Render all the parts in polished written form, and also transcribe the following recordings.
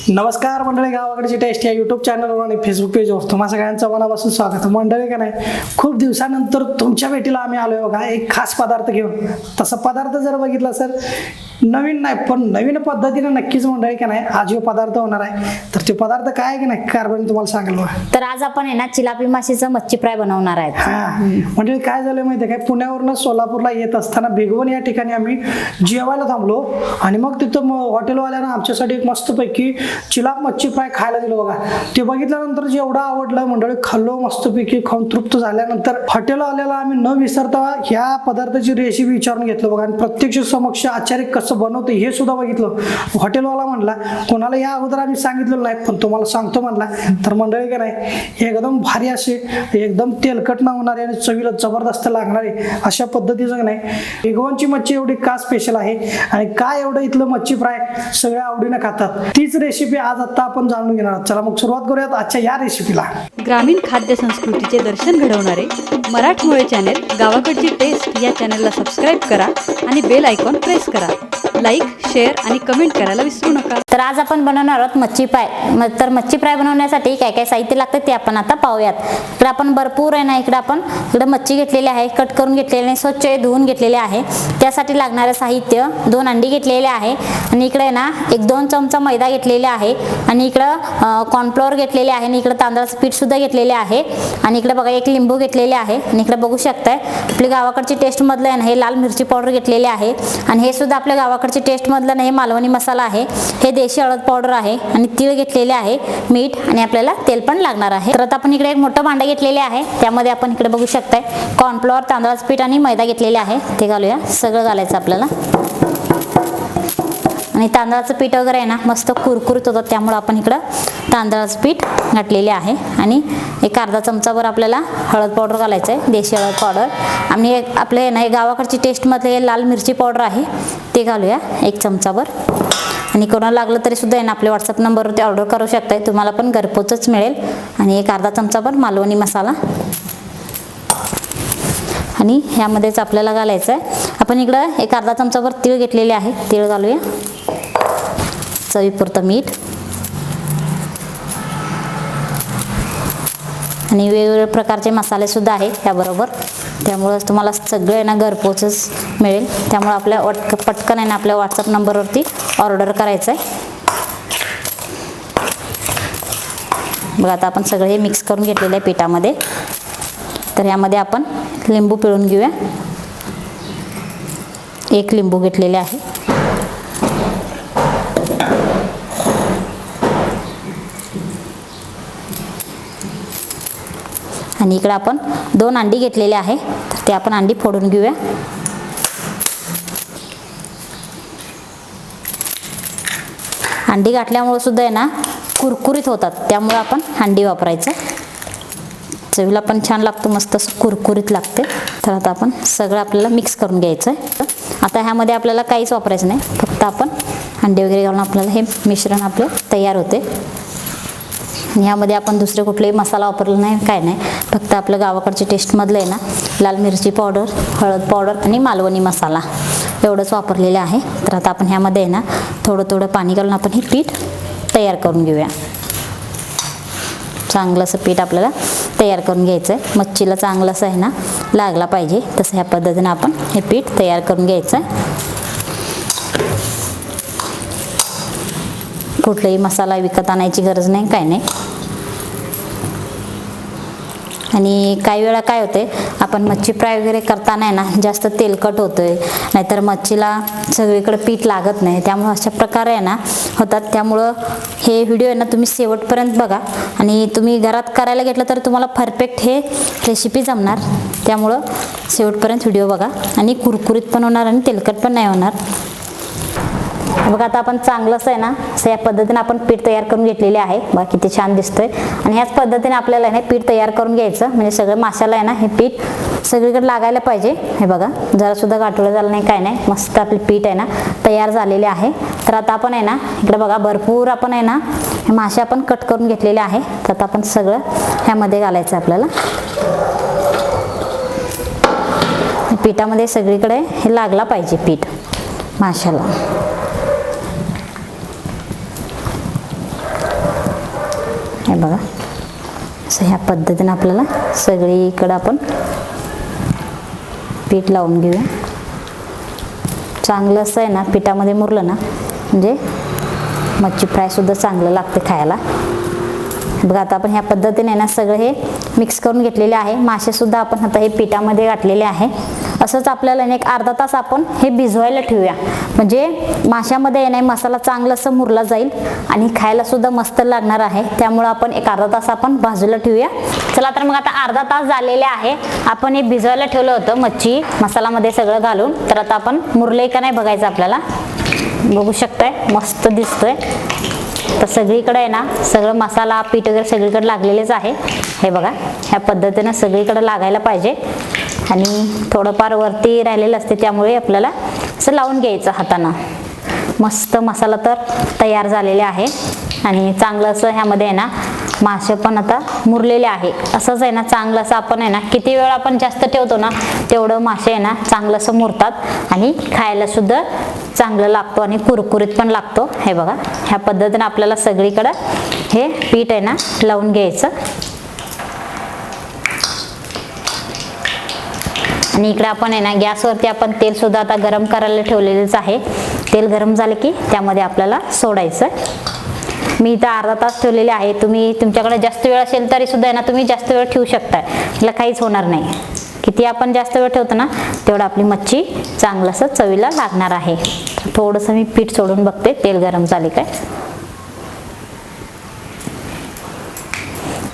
नमस्कार मंडळी, गावाकडची टेस्ट या यूट्यूब चॅनलवर आणि फेसबुक पेजवर तुम्हा सगळ्यांचं मनापासून स्वागत. मंडळी का नाही, खूप दिवसानंतर तुमच्या भेटीला आम्ही आलोय बघा एक खास पदार्थ घेऊन. तसा पदार्थ जर बघितला सर नवीन नाही पण नवीन पद्धतीने नक्कीच मंडळी का नाही आज जो पदार्थ होणार आहे. तर ते पदार्थ काय आहे की नाही कारभारी तुम्हाला सांगेल बघा. तर आज आपण आहे ना चिलापी माशीचं मच्छी फ्राय बनवणार आहेत. म्हणजे काय झालं माहिती आहे काय, पुण्यावरून सोलापूरला येत असताना भिगवण या ठिकाणी आम्ही जेवायला थांबलो आणि मग तिथं हॉटेलवाल्यानं आमच्यासाठी एक मस्तपैकी चिलाप मच्छी फ्राय खायला दिलं बघा. ते बघितल्यानंतर जेवढं आवडलं मंडळी, खाल्लो मस्तपैकी, खाऊन तृप्त झाल्यानंतर हॉटेलवाल्याला आम्ही न विसरता ह्या पदार्थाची रेसिपी विचारून घेतलं बघा आणि प्रत्यक्ष समक्ष आचार्य कसं बनवते हे सुद्धा बघितलं. हॉटेलवाला म्हणला कोणाला या अगोदर आम्ही सांगितलेलं नाही पण तुम्हाला सांगतो म्हणला. तर मंडळी का नाही एकदम भारी असे एकदम तेलकट न होणारे आणि चवीला जबरदस्त लागणारे अशा पद्धतीचं नाही भिगवणची मच्छी एवढी का स्पेशल आहे आणि काय एवढं इथलं मच्छी फ्राय सगळ्या आवडीनं खातात, तीच रेसिपी आज आता आपण जाणून घेणार आहोत. चला मग सुरुवात करूयात आजच्या या रेसिपीला. ग्रामीण खाद्य संस्कृतीचे दर्शन घडवणारे मराठमोळे चॅनेल गावाकडची टेस्ट या चॅनलला सबस्क्राईब करा आणि बेल आयकॉन प्रेस करा. लाईक, शेअर आणि कमेंट करायला विसरू नका. तर आज आपण बनवणार आहोत मच्छी फ्राय. तर मच्छी फ्राय बनवण्यासाठी काय काय साहित्य लागतं ते आपण आता पाहूयात. इकडे आपण भरपूर आहे ना इकडे मच्छी घेतलेली आहे, कट करून घेतलेली आहे, स्वच्छ धुवून घेतलेले आहे. त्यासाठी लागणारे साहित्य 2 अंडी घेतलेले आहे आणि इकडे ना 1-2 चमचा मैदा घेतलेले आहे आणि इकडं कॉर्नफ्लोअर घेतलेले आहे आणि इकडे तांदळाचं पीठ सुद्धा घेतलेले आहे आणि इकडे बघा 1 लिंबू घेतलेले आहे आणि इकडे बघू शकताय आपली गावाकडची टेस्ट मधलं आहे ना हे लाल मिरची पावडर घेतलेले आहे आणि हे सुद्धा आपल्या गावाकडची टेस्ट मधलं ना हे मालवणी मसाला आहे, हे देशी हळद पावडर आहे आणि तीळ घेतलेले आहे, मीठ आणि आपल्याला तेल पण लागणार आहे. तर आता आपण इकडे एक मोठं भांडं घेतलेले आहे, त्यामध्ये आपण इकडे बघू शकताय कॉर्नफ्लोअर, तांदळाचं पीठ आणि मैदा घेतलेले आहे. ते घालूया, सगळं घालायचं आपल्याला. आणि तांदळाचं पीठ वगैरे आहे ना मस्त कुरकुरीत होतं त्यामुळे आपण इकडं तांदळाचं पीठ घातलेले आहे आणि एक अर्धा चमचाभर आपल्याला हळद पावडर घालायचं आहे, देशी हळद पावडर. आणि आपले ना हे गावाकडची टेस्टमध्ये हे लाल मिरची पावडर आहे ते घालूया 1 चमचाभर. आणि कोणाला लागलं तरी सुद्धा आहे ना आपल्या व्हॉट्सअप नंबरवरती ऑर्डर करू शकताय, तुम्हाला पण घरपोचच मिळेल. आणि एक अर्धा चमचाभर मालवणी मसाला आणि ह्यामध्येच आपल्याला घालायचं आहे. आपण इकडं एक अर्धा चमचाभर तीळ घेतलेले आहे, तीळ घालूया. चवीपुरतं मीठ आणि वेगवेगळ्या प्रकारचे मसाले सुद्धा आहेत त्याबरोबर, त्यामुळे तुम्हाला सगळे ना घरपोचच मिळेल. त्यामुळे आपल्या पटकन आहे ना आपल्या व्हॉट्सअप नंबरवरती ऑर्डर करायचं आहे. बघा आता आपण सगळे हे मिक्स करून घेतलेलं आहे पिठामध्ये. तर यामध्ये आपण लिंबू पिळून घेऊया. 1 लिंबू घेतलेले आहे. आणि इकडे आपण 2 अंडी घेतलेले आहे, तर ते आपण अंडी फोडून घेऊया. अंडी घातल्यामुळे सुद्धा आहे ना कुरकुरीत होतात, त्यामुळे आपण अंडी वापरायचं. चवीला पण छान लागतं, मस्त असं कुरकुरीत लागते. तर आता आपण सगळं आपल्याला मिक्स करून घ्यायचं आहे. आता ह्यामध्ये आपल्याला काहीच वापरायचं नाही, फक्त आपण अंडे वगैरे घालून आपल्याला हे मिश्रण आपलं तयार होते. ह्यामध्ये आपण दुसरे कुठलेही मसाला वापरला नाही, काय नाही, फक्त आपलं गावाकडची टेस्टमधलं आहे ना लाल मिरची पावडर, हळद पावडर आणि मालवणी मसाला एवढंच वापरलेलं आहे. तर आता आपण ह्यामध्ये आहे ना थोडं पाणी घालून आपण हे पीठ तयार करून घेऊया. चांगलं असं पीठ आपल्याला तयार करून घ्यायचं आहे. मच्छीला चांगलं असं आहे ना लागला पाहिजे, तसं ह्या पद्धतीने आपण हे पीठ तयार करून घ्यायचं आहे. कुठलाही मसाला विकत आणायची गरज नाही, काय नाही. आणि काही वेळा काय होते आपण मच्छी फ्राय वगैरे करताना आहे ना जास्त तेलकट होतोय, नाहीतर मच्छीला सगळीकडे पीठ लागत नाही, त्यामुळे अशा प्रकारे आहे ना होतात. त्यामुळं हे व्हिडिओ आहे ना तुम्ही शेवटपर्यंत बघा आणि तुम्ही घरात करायला घेतलं तर तुम्हाला परफेक्ट हे रेसिपी जमणार. त्यामुळं शेवटपर्यंत व्हिडिओ बघा आणि कुरकुरीत पण होणार आणि तेलकट पण नाही होणार. बघा आता आपण चांगलं असं आहे ना असं या पद्धतीने आपण पीठ तयार करून घेतलेले आहे. बघा किती छान दिसतोय. आणि ह्याच पद्धतीने आपल्याला आहे ना पीठ तयार करून घ्यायचं, म्हणजे सगळं माशाला आहे ना हे पीठ सगळीकडे लागायला पाहिजे. हे बघा जरा सुद्धा गाठोडं झालं नाही, काय नाही, मस्त आपले पीठ आहे ना तयार झालेले आहे. तर आता आपण आहे ना इकडे बघा भरपूर आपण आहे ना हे मासे आपण कट करून घेतलेले आहे. तर आता आपण सगळं ह्यामध्ये घालायचं आपल्याला. पिठामध्ये सगळीकडे हे लागला पाहिजे पीठ माशाला. हे बघा, असं ह्या पद्धतीने आपल्याला सगळीकडं आपण पीठ लावून घेऊया. चांगलं असं आहे ना पिठामध्ये मुरलं ना म्हणजे मच्छी फ्रायसुद्धा चांगलं लागते खायला. बघा आता आपण ह्या पद्धतीने ना सगळं हे मिक्स करून घेतलेले आहे. मासेसुद्धा आपण आता हे पिठामध्ये घातलेले आहे. असंच आपल्याला एक अर्धा तास आपण हे भिजवायला ठेवूया, म्हणजे माशामध्ये नाही मसाला चांगला असं मुरला जाईल आणि खायला सुद्धा मस्त लागणार आहे. त्यामुळे आपण एक अर्धा तास आपण बाजूला ठेवूया. चला तर मग आता अर्धा तास झालेले आहे. आपण हे भिजवायला ठेवलं होतं मच्छी मसाल्यामध्ये सगळं घालून. तर आता आपण मुरले का नाही बघायचं आपल्याला. बघू शकताय मस्त दिसतोय. तर सगळीकडे आहे ना सगळं मसाला पीठ वगैरे सगळीकडे लागलेलेच आहे. हे बघा ह्या पद्धतीनं सगळीकडे लागायला पाहिजे आणि थोडंफार वरती राहिलेलं असते त्यामुळे आपल्याला असं लावून घ्यायचं हातानं. मस्त मसाला तर तयार झालेले आहे आणि चांगलं असं ह्यामध्ये आहे ना मासे पण आता मुरलेले आहे. असंच आहे ना चांगलं असं आपण आहे ना किती वेळ आपण जास्त ठेवतो ना तेवढं मासे आहे ना चांगलं असं मुरतात आणि खायला सुद्धा चांगलं लागतो आणि कुरकुरीत पण लागतो. हे बघा ह्या पद्धतीने आपल्याला सगळीकडे हे पीठ आहे ना लावून घ्यायचं. आणि इकडे आपण आहे ना गॅसवरती आपण तेल सुद्धा आता गरम करायला ठेवलेलेच आहे. तेल गरम झालं की त्यामध्ये आपल्याला सोडायचं. मी इथं अर्धा तास ठेवलेले आहे. तुम्ही तुमच्याकडे जास्त वेळ असेल तरी सुद्धा आहे ना तुम्ही जास्त वेळ ठेवू शकताय, त्याला काहीच होणार नाही. किती आपण जास्त वेळ ठेवतो ना तेवढं आपली मच्छी चांगलं असं चवीला लागणार आहे. थोडंसं मी पीठ सोडून बघते तेल गरम झाले काय.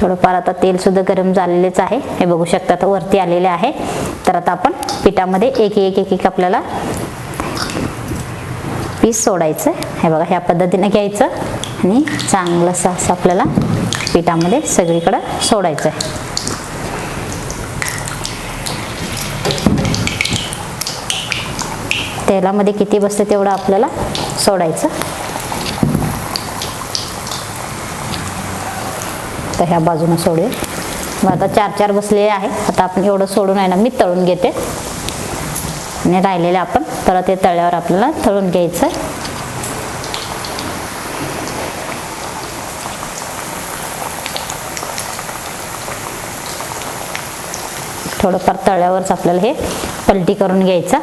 थोडंफार आता तेल सुद्धा गरम झालेलेच आहे. हे बघू शकता आता वरती आलेले आहे. तर आता आपण पिठामध्ये एक एक एक एक आपल्याला पीस सोडायचं. हे बघा ह्या पद्धतीने घ्यायचं आणि चांगलं असं आपल्याला पिठामध्ये सगळीकडे सोडायचं आहे. तेलामध्ये किती बसते तेवढं आपल्याला सोडायचं. तर ह्या बाजूने सोडूया. मग आता 4-4 बसलेले आहे. आता आपण एवढं सोडून आहे ना मी तळून घेते आणि राहिलेले आपण परत हे तळ्यावर आपल्याला तळून घ्यायचं. थोडंफार तळ्यावरच आपल्याला हे पलटी करून घ्यायचं.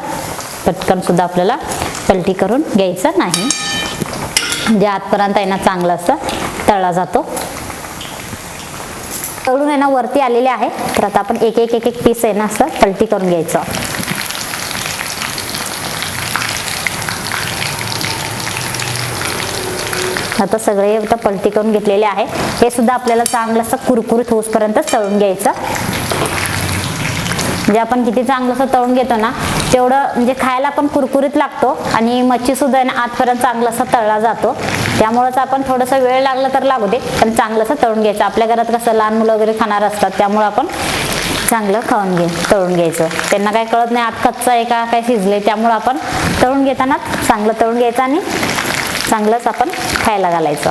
पटकन सुद्धा आपल्याला पलटी करून घ्यायचं नाही, म्हणजे आतपर्यंत आहे ना चांगलं असं तळला जातो. तळून आहे ना वरती आलेले आहे. तर आता आपण एक एक एक एक पीस आहे ना असं पलटी करून घ्यायचं. आता सगळे आता पलटी करून घेतलेले आहे. हे सुद्धा आपल्याला चांगलं असं कुरकुरीत होईपर्यंत तळून घ्यायचं. म्हणजे आपण किती चांगलं असं तळून घेतो ना तेवढं म्हणजे खायला पण कुरकुरीत लागतो आणि मच्छी सुद्धा ना आतपर्यंत चांगलं असं तळला जातो. त्यामुळेच आपण थोडंसं वेळ लागला तर लागू दे पण चांगलं असं तळून घ्यायचं. आपल्या घरात कसं लहान मुलं वगैरे खाणार असतात त्यामुळे आपण चांगलं तळून घ्यायचं. त्यांना काय कळत नाही आत कच्चा आहे का काय शिजले, त्यामुळे आपण तळून घेताना चांगलं तळून घ्यायचं आणि चांगलंच आपण खायला घालायचं.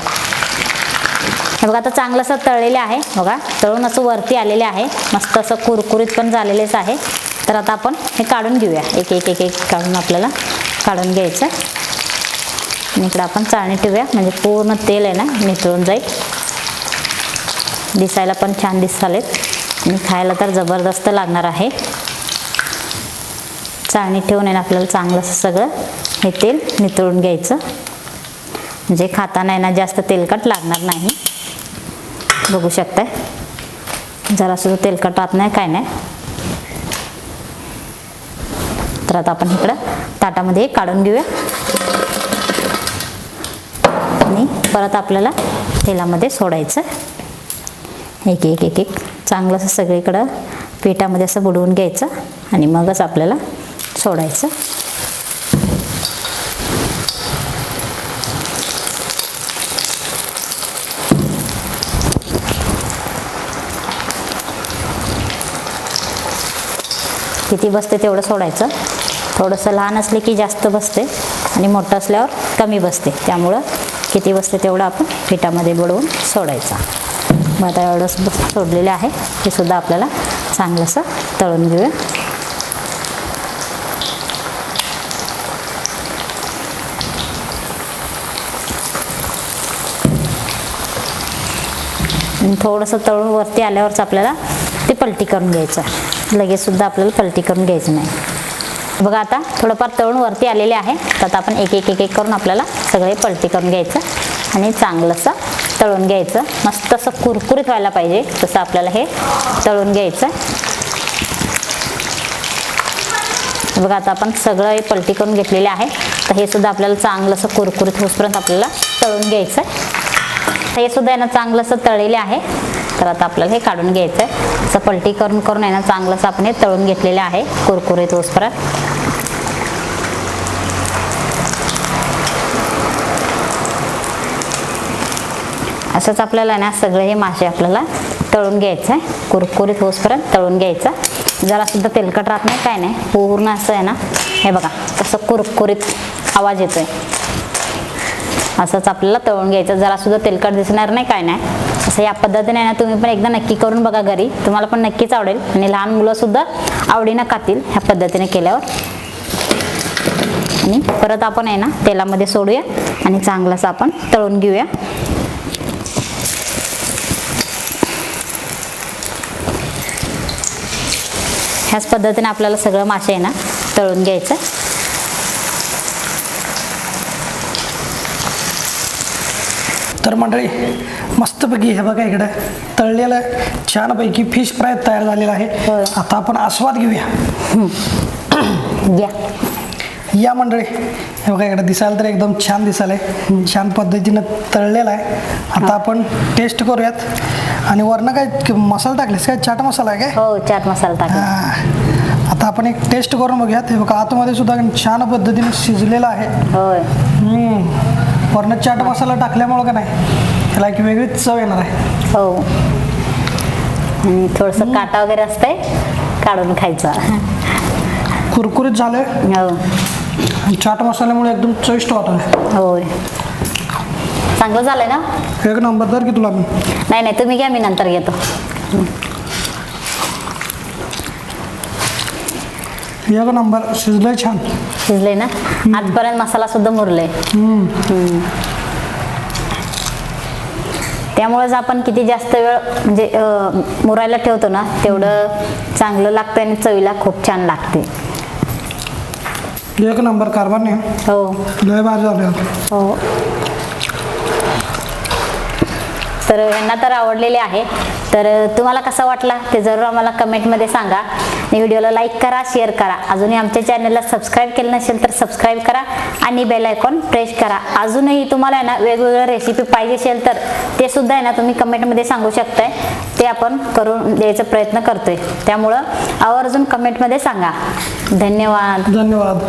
हे बघा आता चांगलं असं तळलेले आहे. बघा तळून असं वरती आलेले आहे. मस्त असं कुरकुरीत पण झालेलेच आहे. तर आता आपण हे काढून घेऊया. एक एक एक एक काढून आपल्याला काढून घ्यायचं. आणि इकडे आपण चाळणी ठेवूया म्हणजे पूर्ण तेल आहे ना निथळून जाईल. दिसायला पण छान दिसालेत आणि खायला तर जबरदस्त लागणार आहे. चाळणी ठेवून आहे ना आपल्याला चांगलं असं सगळं हे तेल निथळून घ्यायचं, म्हणजे खाताना आहे ना जास्त तेलकट लागणार नाही. बघू शकताय जरा सुद्धा तेलकट राहत नाही काय नाही. तर आता आपण इकडं ताटामध्ये काढून घेऊया आणि परत आपल्याला तेलामध्ये सोडायचं. एक एक एक एक चांगलं असं सगळीकडं पिठामध्ये असं बुडवून घ्यायचं आणि मगच आपल्याला सोडायचं. किती बसते तेवढं सोडायचं. थोडंसं लहान असले की जास्त बसते आणि मोठं असल्यावर कमी बसते, त्यामुळं किती बसते तेवढं आपण पिठामध्ये बुडवून सोडायचं. मग आता एवढंच सोडलेलं आहे. हे सुद्धा आपल्याला चांगलं असं तळून घेऊया. आणि थोडंसं तळून वरती आल्यावरच आपल्याला ते पलटी करून घ्यायचं. लगेच सुद्धा आपल्याला पलटी करून घ्यायचं नाही. बघा आता थोडंफार तळून वरती आलेले आहे. तर आता आपण एक एक एक एक करून आपल्याला सगळे पलटी करून घ्यायचं आणि चांगलंसं तळून घ्यायचं. मस्त असं कुरकुरीत व्हायला पाहिजे तसं आपल्याला हे तळून घ्यायचं. बघा आता आपण सगळं हे पलटी करून घेतलेले आहे. तर हे सुद्धा आपल्याला चांगलं असं कुरकुरीत होईपर्यंत आपल्याला तळून घ्यायचं. हे सुद्धा आहे ना चांगलं असं तळलेले आहे. तर आता आपल्याला हे काढून घ्यायचं आहे. असं पलटी करून करून आहे ना चांगलं असं आपण हे तळून घेतलेले आहे कुरकुरीत होईपर्यंत. असंच आपल्याला ना सगळे हे मासे आपल्याला तळून घ्यायचं आहे. कुरकुरीत होईपर्यंत तळून घ्यायचं. जरा सुद्धा तेलकट राहत नाही, काय नाही, पूर्ण असं आहे ना. हे बघा कसं कुरकुरीत आवाज येतोय. असंच आपल्याला तळून घ्यायचं. जरा सुद्धा तेलकट दिसणार नाही, काय नाही. असं या पद्धतीने ना तुम्ही पण एकदा नक्की करून बघा घरी. तुम्हाला पण नक्कीच आवडेल आणि लहान मुलं सुद्धा आवडीनं खातील ह्या पद्धतीने केल्यावर. आणि परत आपण आहे ना तेलामध्ये सोडूया आणि चांगलंसं आपण तळून घेऊया. ह्याच पद्धतीने आपल्याला सगळं मासे आहे ना तळून घ्यायचं. तर मंडळी मस्तपैकी हे बघा इकडं तळलेलं छानपैकी फिश फ्राय तयार झालेला आहे. आता आपण आस्वाद घेऊया. या मंडळी हे बघा इकडे दिसायला तर एकदम छान दिसायला छान पद्धतीनं तळलेला आहे. आता आपण टेस्ट करूयात. आणि वरनं काय मसाला टाकलेस काय? चाट मसाला आहे काय? हो, चाट मसाला टाकला. आता आपण एक टेस्ट करून बघूयात. हे बघा आतमध्ये सुद्धा छान पद्धतीने शिजलेला आहे. होय. वरनं चाट मसाला टाकल्यामुळं का नाही त्याला एक वेगळीच चव येणार आहे. हो. आणि थोडंसं काटा वगैरे असतंय, काढून खायचा. कुरकुरीत झालंय. हो. आणि चाट मसाल्यामुळे एकदम चविष्ट होत आहे. होय. चांगलं झालंय ना? एक नंबर. तर की तुला नाही नाही, तुम्ही घ्या, मी नंतर घेतो. एक नंबर. शिजलंय छान. शिजले ना? आजपर्यंत मसाला सुद्धा मुरले. त्यामुळेच आपण किती जास्त वेळ म्हणजे मुरायला ठेवतो ना तेवढं चांगलं लागतं आणि चवीला खूप छान लागते. एक नंबर कारभार नाही. हो लय भारी झालं. हो. तर यांना तर आवडलेले आहे. तर तुम्हाला कसा वाटला ते जरूर आम्हाला कमेंटमध्ये सांगा. आणि व्हिडिओला लाईक करा, शेअर करा. अजूनही आमच्या चॅनलला सबस्क्राईब केलं नसेल तर सबस्क्राईब करा आणि बेल आयकॉन प्रेस करा. अजूनही तुम्हाला आहे ना वेगवेगळ्या रेसिपी पाहिजे असेल तर ते सुद्धा आहे ना तुम्ही कमेंटमध्ये सांगू शकताय. ते आपण करून द्यायचा प्रयत्न करतोय. त्यामुळं आवर्जून कमेंटमध्ये सांगा. धन्यवाद. धन्यवाद.